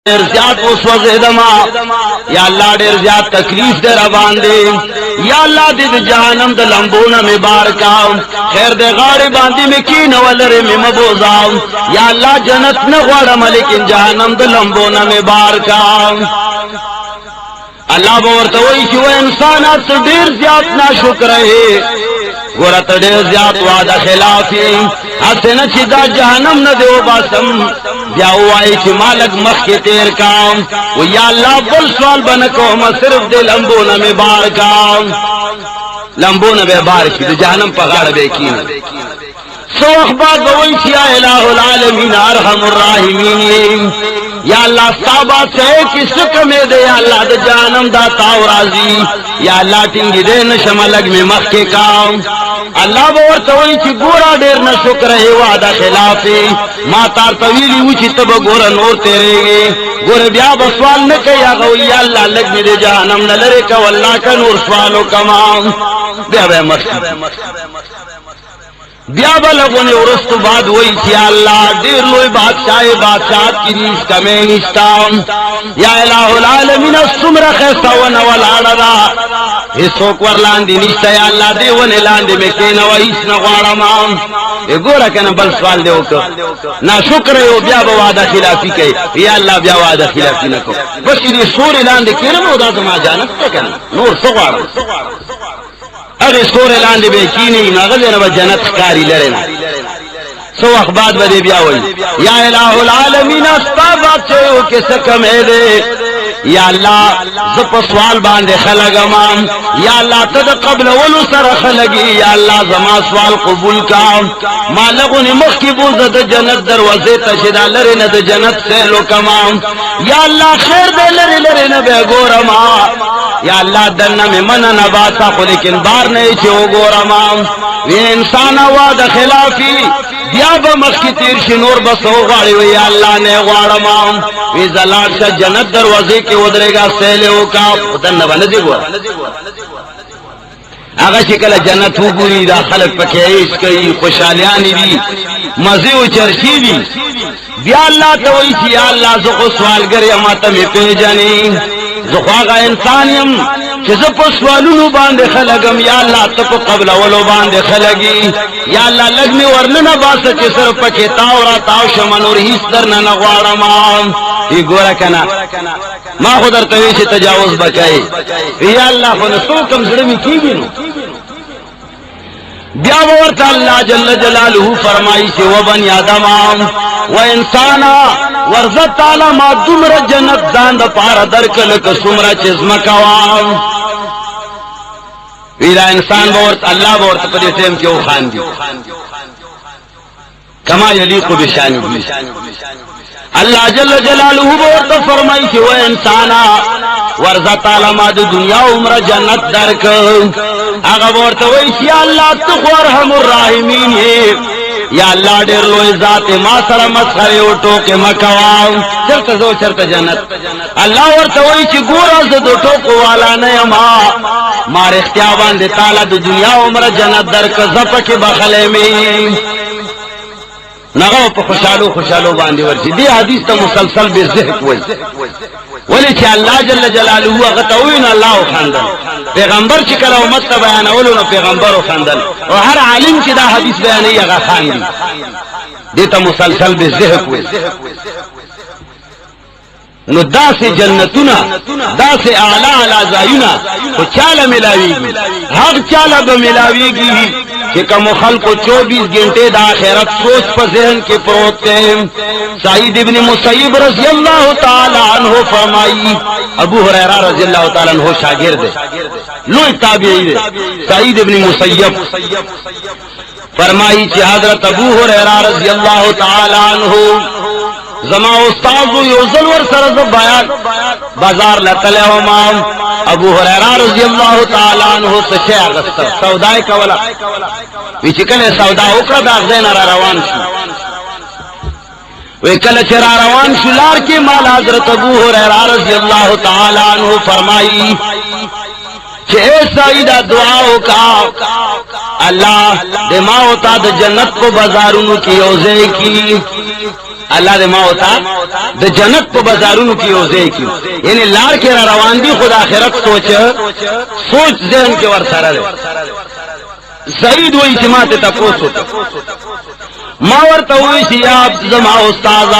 ढेर ज्यादा उस वज़ेदमा या अल्लाह ढेर ज्यादा तकलीफ दे रवान दे या अल्लाह दे जहन्नम द लंबोना में बार का खैर दे गाड़ी बांधी में की नवलरे में मबोजाओ या अल्लाह जन्नत न गवाड़ा लेकिन जहन्नम द लंबोना में बार का अल्लाह बोलता वही कि वह इंसान से ढेर ज्यादा ना शुक्र है गोरा तो ढेर ज्यादा वादा खिलाफी हसे न चिदा जहन्नम न दे बासम या हुआई कि मालक मख के तेर काम वो या अल्लाह बुल सवाल बन को हम सिर्फ दे लंबो न में बार काम लंबो न में बार की जहन्नम पगाड़ बेकीन सो अखबार वही किया इलाहुल आलमीन अरहमुर राहिमीन या अल्लाह साबा से कि सुख में दे या अल्लाह दे जानम दा ताव राजी या अल्लाह टिंगी दे न शमलग में मख के काम अल्लाह बोर तवई कि गोरा ढेर न शुक्र है वादा खिलाफे मातार तवीली ऊंची तब गोरा नूर तेरे गोरे ब्या बसवाल न कया गो या अल्लाह लग में दे जानम न लरे का अल्लाह का नूर सवालो कमाम ब्या बे मख ब्याबा लोगों ने उरस्त बाद वही किया अल्लाह देर लोई बादशाह की रीस कमे निष्ठाम या इलाहुल आलमीन सुमरा खैसा वन वलाड़ा हिस्सोक वर लांदी निष्ठा या अल्लाह दे वन लांदी में के नवा इस न गवाड़ा माम ए गोरा के न बल सवाल दे को ना शुक्र है वो ब्याबा वादा खिलाफी के या अल्लाह ब्या वादा खिलाफी न को बस ये सोरे लांदी के न उदा मा जानत के न नूर सगवाड़ा अरे स्कोर ऐलान दे की नहीं नगल न जन्नत कारी लरे ना सो अखबार बदे ब्या वही या इलाहुल आलमीन अस्ताबाद से के सकम है दे या अल्लाह जब सवाल बांधे खलगमाम या अल्लाह तद कबल वलु सर खलगी या अल्लाह जमा सवाल कबूल का मालगो ने मुख की बुज़त जन्नत दरवाजे तशदा लरे न जन्नत से लो कमाम या अल्लाह खैर दे लरे लरे न बे गोरमा या अल्लाह दन्ना में मन न बाता को लेकिन बार नहीं छे वो गोरमा ये इंसान वादा खिलाफी या बमख की तीर शिनूर बस हो गाड़ी हुई अल्लाह ने वाड़मा वे जलाल से जन्नत दरवाजे के उधरेगा सेले का दन्ना बन जी गोरा आगा शिकल जन्नत हो बुरी दा खलक पके इसकी खुशहालियानी भी मजे व चर्ची भी या अल्लाह तो वही थी अल्लाह जो सवाल करे माता में पे जानी जुखागा इंसानियम किसप सवालुनु बांधे खलगम या अल्लाह तप कबल वलो बांधे खलगी या अल्लाह लगने वर्णना बास के सर पके तावरा ताव शमन और हिस दर न गवाड़ा माम ये गोरा कना मां खुदर तवे से तजावुज बचाए या अल्लाह को सो कम जड़े में की भी नो ब्यावर्त अल्लाह जल्ल जलालहू फरमाई से वो बन आदम व इंसाना वर्जत ताला मा दुमर जन्नत दान द पार दरकल क सुमरा चिज़्म कवाम वीरा इंसान बोर्त अल्लाह बोर्त पदे सेम के खान दी कमा यलीकु बिशानी अल्लाह जल्ल जलालहू बोर्त फरमाई से वो इंसाना वर्जत ताला मा दुनिया उम्र जन्नत दरक आगा बोर्त वही अल्लाह तो अरहमुर राहिमीन है या अल्लाह डेर लोए जाते मा सरा मसखरे उठो के मकवाओ चलता जो चलता जन्नत अल्लाह और तो वही ची गोरा से दो ठोको वाला नहीं मारे इख्तियाबान दे ताला दो दुनिया उम्र जन्नत दर का जप के बखले में नगाओ पर खुशालो खुशालो बांधे वर्षी दे हदीस तो मुसलसल बेज़हक वली ची अल्लाह जल्ल जलालहू अगतौइन अल्लाह खानदन पैगंबर ची कला उम्मत का बयान अवलो न पैगंबर खानदन और हर आलिम ची दा हदीस बयान ही अगा खान दी देता मुसलसल बेज़हक नो दा से जन्नतुना दा से आला आला जायुना तो चाला मिलावीगी हर चाला ब मिलावीगी कि कम खल को 24 घंटे दा आखिरत सोच पर जहन के प्रोते सईद इब्न मुसय्यब रज़ी अल्लाह ताला अन्हु फरमाई अबू हुरैरा रज़ी अल्लाह ताला अन्हु शागिर्द लोई ताबीई सईद इब्न मुसय्यब फरमाई कि हजरत अबू हुरैरा रज़ी अल्लाह ताला अन्हु जमा उस्ताद योजल वर सरज बयान बाजार लतले माम अबू हुरैरा रज़ी अल्लाह ताला अन्हु से अगस्त सौदाए कवला विचिकले सौदा ओकरा दागदेन रवान शु वे कल चरा रवान शुलार के माल हजरत अबू हुरैरा रज़ी अल्लाह ताला अन्हु फरमाई कि सईदा दुआओं का अल्लाह दे माँ होता द जन्नत को बाजारों की ओज़े की, अल्लाह दे माँ होता द जन्नत को बाजारों की ओज़े की, यानी लार के रवान दी खुदा आखिरत सोच जहन के वर सरल सईद वो इज्तिमा ते तपोस होता मावर तो आप जमा उस्ताद